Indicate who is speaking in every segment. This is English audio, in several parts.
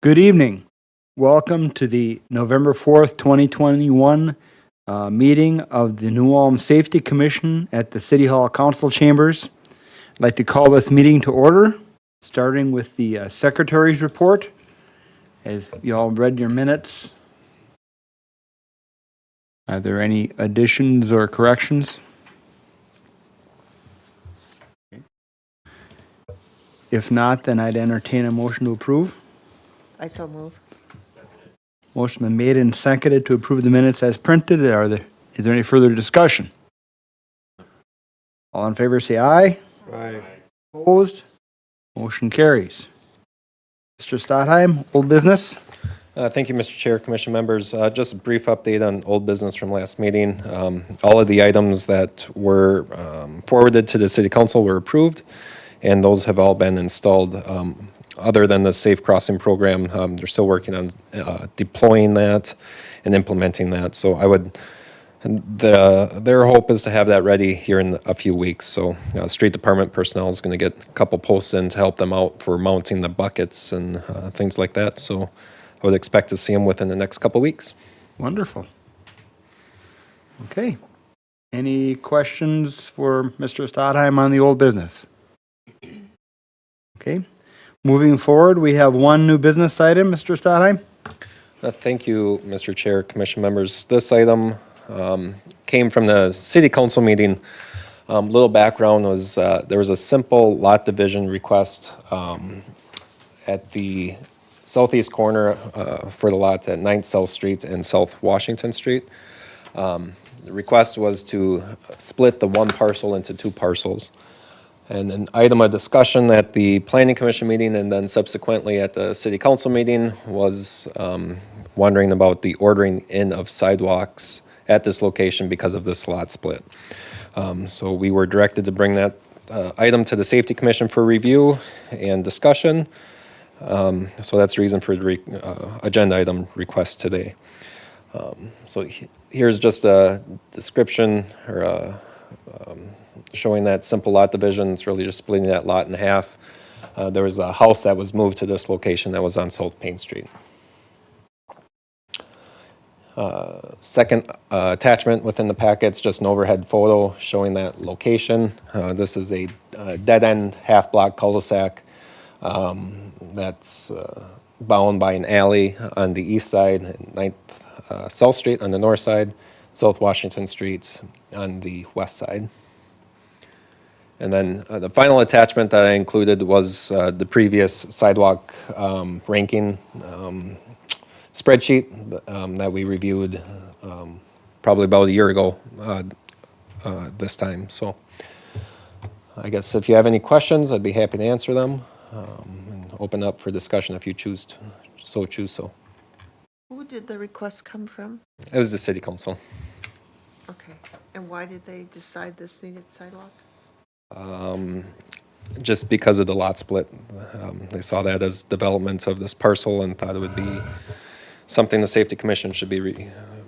Speaker 1: Good evening. Welcome to the November 4th, 2021 meeting of the New Ulm Safety Commission at the City Hall Council Chambers. I'd like to call this meeting to order, starting with the Secretary's report. As you all read your minutes, are there any additions or corrections? If not, then I'd entertain a motion to approve.
Speaker 2: I so move.
Speaker 1: Motion been made and seconded to approve the minutes as printed. Is there any further discussion? All in favor say aye.
Speaker 3: Aye.
Speaker 1: Opposed? Motion carries. Mr. Stadheim, old business?
Speaker 3: Thank you, Mr. Chair, Commission members. Just a brief update on old business from last meeting. All of the items that were forwarded to the City Council were approved, and those have all been installed. Other than the Safe Crossing program, they're still working on deploying that and implementing that. So their hope is to have that ready here in a few weeks. So Street Department personnel is going to get a couple posts in to help them out for mounting the buckets and things like that. So I would expect to see them within the next couple weeks.
Speaker 1: Wonderful. Okay. Any questions for Mr. Stadheim on the old business? Okay. Moving forward, we have one new business item, Mr. Stadheim.
Speaker 3: Thank you, Mr. Chair, Commission members. This item came from the City Council meeting. Little background was there was a simple lot division request at the southeast corner for the lots at 9th South Street and South Washington Street. The request was to split the one parcel into two parcels. And an item of discussion at the Planning Commission meeting and then subsequently at the City Council meeting was wondering about the ordering in of sidewalks at this location because of this lot split. So we were directed to bring that item to the Safety Commission for review and discussion. So that's the reason for the agenda item request today. So here's just a description or showing that simple lot division. It's really just splitting that lot in half. There was a house that was moved to this location that was on South Payne Street. Second attachment within the packet is just an overhead photo showing that location. This is a dead-end half-block cul-de-sac that's bound by an alley on the east side, 9th South Street on the north side, South Washington Street on the west side. And then the final attachment that I included was the previous sidewalk ranking spreadsheet that we reviewed probably about a year ago this time. So I guess if you have any questions, I'd be happy to answer them and open up for discussion if you choose so.
Speaker 2: Who did the request come from?
Speaker 3: It was the City Council.
Speaker 2: Okay. And why did they decide this needed sidewalk?
Speaker 3: Just because of the lot split. They saw that as development of this parcel and thought it would be something the Safety Commission should be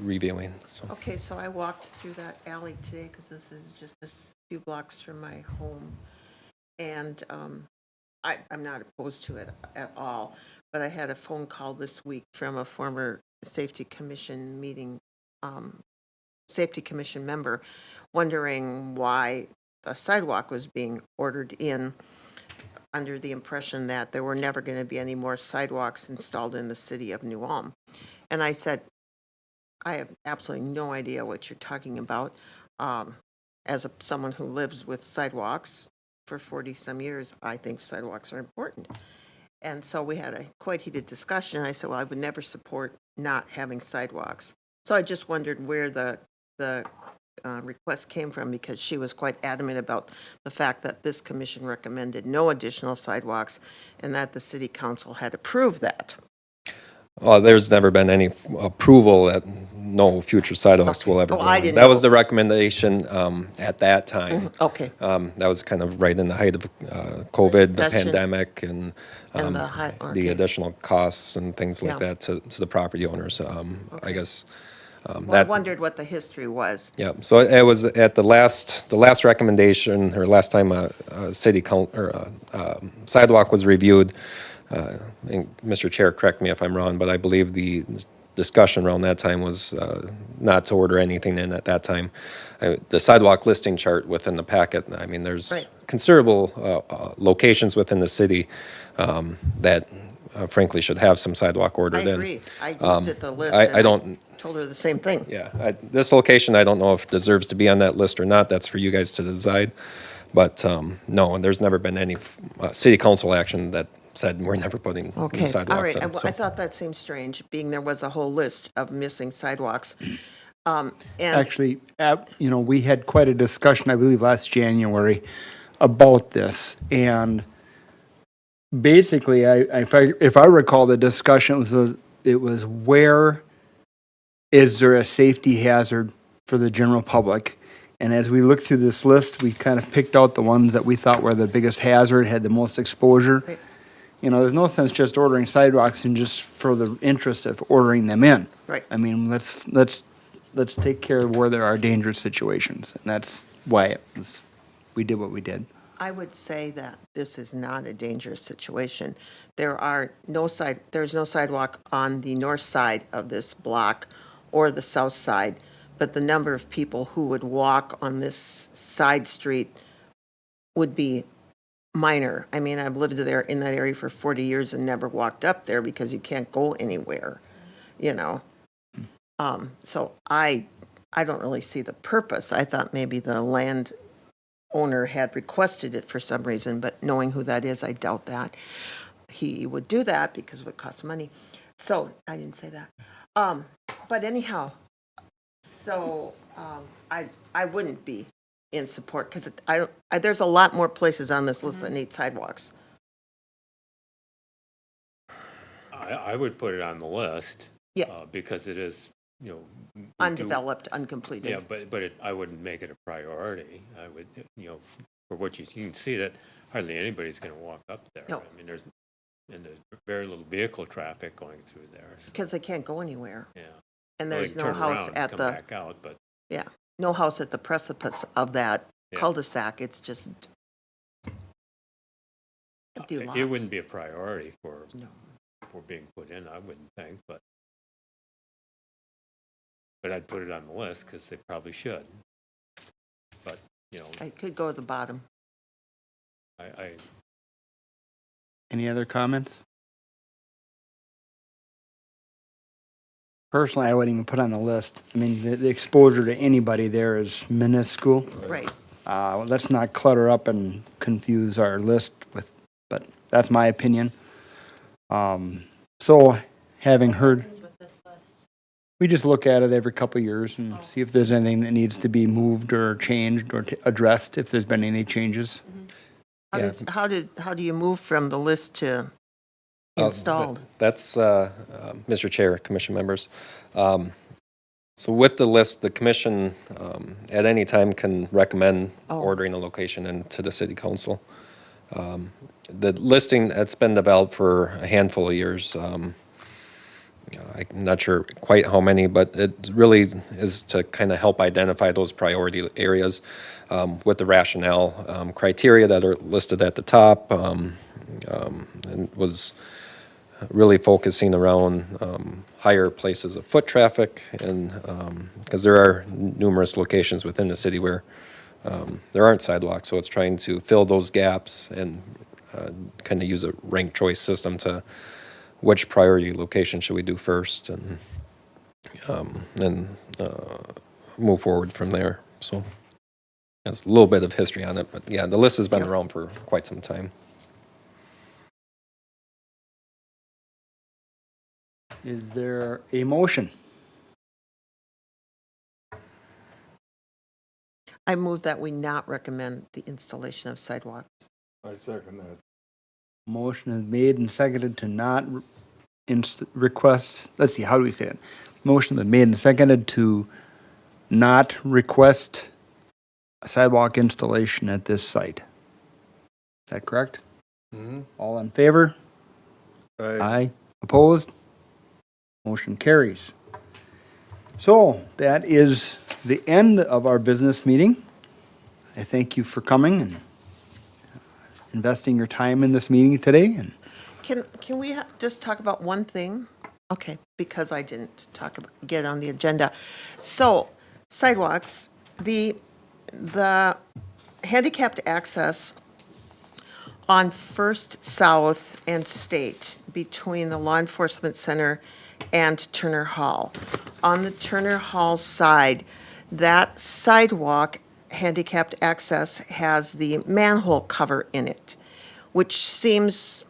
Speaker 3: reviewing. So.
Speaker 2: Okay, so I walked through that alley today because this is just a few blocks from my home. And I'm not opposed to it at all, but I had a phone call this week from a former Safety Commission Safety Commission member wondering why the sidewalk was being ordered in under the impression that there were never going to be any more sidewalks installed in the city of New Ulm. And I said, I have absolutely no idea what you're talking about. As someone who lives with sidewalks for 40-some years, I think sidewalks are important. And so we had a quite heated discussion. I said, well, I would never support not having sidewalks. So I just wondered where the request came from, because she was quite adamant about the fact that this commission recommended no additional sidewalks and that the City Council had approved that.
Speaker 3: Well, there's never been any approval that no future sidewalks will ever be. That was the recommendation at that time.
Speaker 2: Okay.
Speaker 3: That was kind of right in the height of COVID, the pandemic, and the additional costs and things like that to the property owners. I guess.
Speaker 2: I wondered what the history was.
Speaker 3: Yeah, so it was at the last recommendation, or last time a city sidewalk was reviewed. and Mr. Chair, correct me if I'm wrong, but I believe the discussion around that time was not to order anything in at that time. The sidewalk listing chart within the packet, I mean, there's
Speaker 2: Right.
Speaker 3: considerable locations within the city that frankly should have some sidewalk
Speaker 2: I
Speaker 3: ordered in.
Speaker 2: agree. I looked at the list.
Speaker 3: I
Speaker 2: and
Speaker 3: don't-
Speaker 2: Told her the same thing.
Speaker 3: Yeah, this location, I don't know if deserves to be on that list or not. That's for you guys to decide. But no, and there's never been any city council action that said we're never putting
Speaker 2: Okay,
Speaker 3: new
Speaker 2: all
Speaker 3: sidewalks
Speaker 2: right.
Speaker 3: in.
Speaker 2: I
Speaker 3: so.
Speaker 2: thought that seemed strange, being there was a whole list of missing sidewalks. And
Speaker 1: Actually, we had quite a discussion, I believe, last January about this. And basically, if I recall the discussion, it was where is there a safety hazard for the general public? And as we looked through this list, we kind of picked out the ones that we thought were the biggest hazard, had the most exposure.
Speaker 2: Right.
Speaker 1: There's no sense just ordering sidewalks and just for the interest of ordering them in.
Speaker 2: Right.
Speaker 1: I mean, let's take care of where there are dangerous situations, and that's why we did what we did.
Speaker 2: I would say that this is not a dangerous situation. There's no sidewalk on the north side of this block or the south side, but the number of people who would walk on this side street would be minor. I mean, I've lived there in that area for 40 years and never walked up there because you can't go anywhere, So I don't really see the purpose. I thought maybe the landowner had requested it for some reason, but knowing who that is, I doubt that. He would do that because it would cost money. So, I didn't say that. But anyhow, so I wouldn't be in support because there's a lot more places on this list that need sidewalks.
Speaker 4: I would put it on the list.
Speaker 2: Yeah.
Speaker 4: Because it is, we do-
Speaker 2: Undeveloped, uncompleted.
Speaker 4: Yeah, but I wouldn't make it a priority. I would, for what you can see that hardly anybody's going to walk up there.
Speaker 2: No.
Speaker 4: I mean, there's very little vehicle traffic going through there.
Speaker 2: Because they can't go anywhere.
Speaker 4: Yeah.
Speaker 2: And
Speaker 4: Well, they
Speaker 2: there's
Speaker 4: can
Speaker 2: no
Speaker 4: turn
Speaker 2: house
Speaker 4: around and
Speaker 2: at
Speaker 4: come
Speaker 2: the,
Speaker 4: back out, but
Speaker 2: no house at the precipice of that
Speaker 4: Yeah.
Speaker 2: cul-de-sac. It's just empty lot.
Speaker 4: it wouldn't be a priority for
Speaker 2: No.
Speaker 4: being put in, I wouldn't think, but I'd put it on the list because they probably should. But,
Speaker 2: I could go to the bottom.
Speaker 4: I
Speaker 1: Any other comments? Personally, I wouldn't even put on the list. I mean, the exposure to anybody there is minuscule.
Speaker 2: Right.
Speaker 1: Let's not clutter up and confuse our list but that's my opinion. So, having heard,
Speaker 5: With this list.
Speaker 1: we just look at it every couple of years and see if there's anything that needs to be moved or changed or addressed, if there's been any changes.
Speaker 3: Yeah.
Speaker 2: How do you move from the list to installed?
Speaker 3: That's, Mr. Chair, commission members. So with the list, the commission at any time can recommend
Speaker 2: Oh.
Speaker 3: ordering a location into the city council. The listing that's been developed for a handful of years. I'm not sure quite how many, but it really is to kind of help identify those priority areas with the rationale criteria that are listed at the top, and was really focusing around higher places of foot traffic, and because there are numerous locations within the city where there aren't sidewalks, so it's trying to fill those gaps and kind of use a ranked choice system to which priority location should we do first, and move forward from there. So that's a little bit of history on it, but yeah, the list has been
Speaker 2: Yeah.
Speaker 3: around for quite some time.
Speaker 1: Is there a motion?
Speaker 2: I move that we not recommend the installation of sidewalks.
Speaker 6: I second that.
Speaker 1: Motion is made and seconded to not request, let's see, how do we say it? Motion is made and seconded to not request a sidewalk installation at this site. Is that correct?
Speaker 6: Mm-hmm.
Speaker 1: All in favor? Aye. Opposed? Motion carries. So that is the end of our business meeting. I thank you for coming and investing your time in this meeting today. And
Speaker 2: Can we just talk about one thing? Okay, because I didn't get on the agenda. So sidewalks, the handicapped access on First South and State between the Law Enforcement Center and Turner Hall. On the Turner Hall side, that sidewalk handicapped access has the manhole cover in it, which seems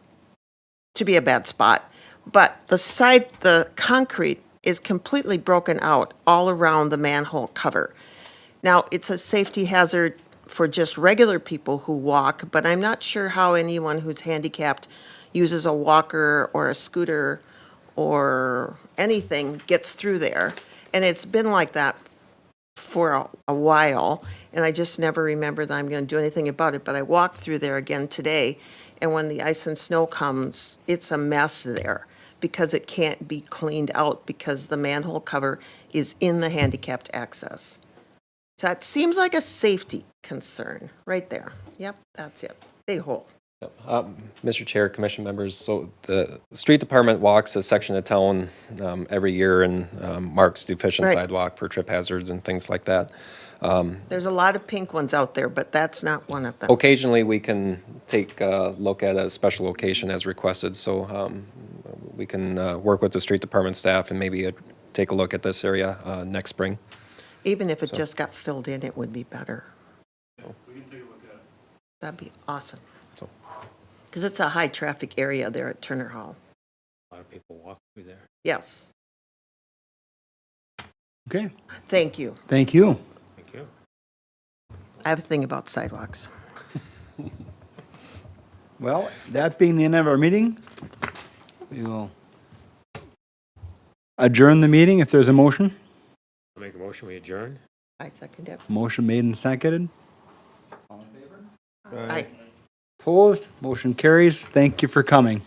Speaker 2: to be a bad spot. But the concrete is completely broken out all around the manhole cover. Now, it's a safety hazard for just regular people who walk, but I'm not sure how anyone who's handicapped uses a walker or a scooter or anything gets through there. And it's been like that for a while, and I just never remember that I'm going to do anything about it. But I walked through there again today, and when the ice and snow comes, it's a mess there because it can't be cleaned out because the manhole cover is in the handicapped access. So that seems like a safety concern right there. Yep, that's it. Big hole.
Speaker 3: Mr. Chair, Commission members, so the street department walks a section of town every year and marks the efficient
Speaker 2: Right.
Speaker 3: sidewalk for trip hazards and things like that.
Speaker 2: There's a lot of pink ones out there, but that's not one of them.
Speaker 3: Occasionally, we can take a look at a special location as requested, so we can work with the street department staff and maybe take a look at this area next spring.
Speaker 2: Even if it just got filled in, it would be better. That'd be awesome.
Speaker 3: So-
Speaker 2: Because it's a high-traffic area there at Turner Hall.
Speaker 4: A lot of people walk through there.
Speaker 2: Yes,
Speaker 1: Okay,
Speaker 2: thank you.
Speaker 1: thank you.
Speaker 4: Thank you.
Speaker 2: I have a thing about sidewalks.
Speaker 1: Well, that being the end of our meeting, we will adjourn the meeting if there's a motion.
Speaker 4: I'll make a motion, we adjourn.
Speaker 2: I second it.
Speaker 1: Motion made and seconded.
Speaker 2: Aye.
Speaker 1: Opposed? Motion carries. Thank you for coming.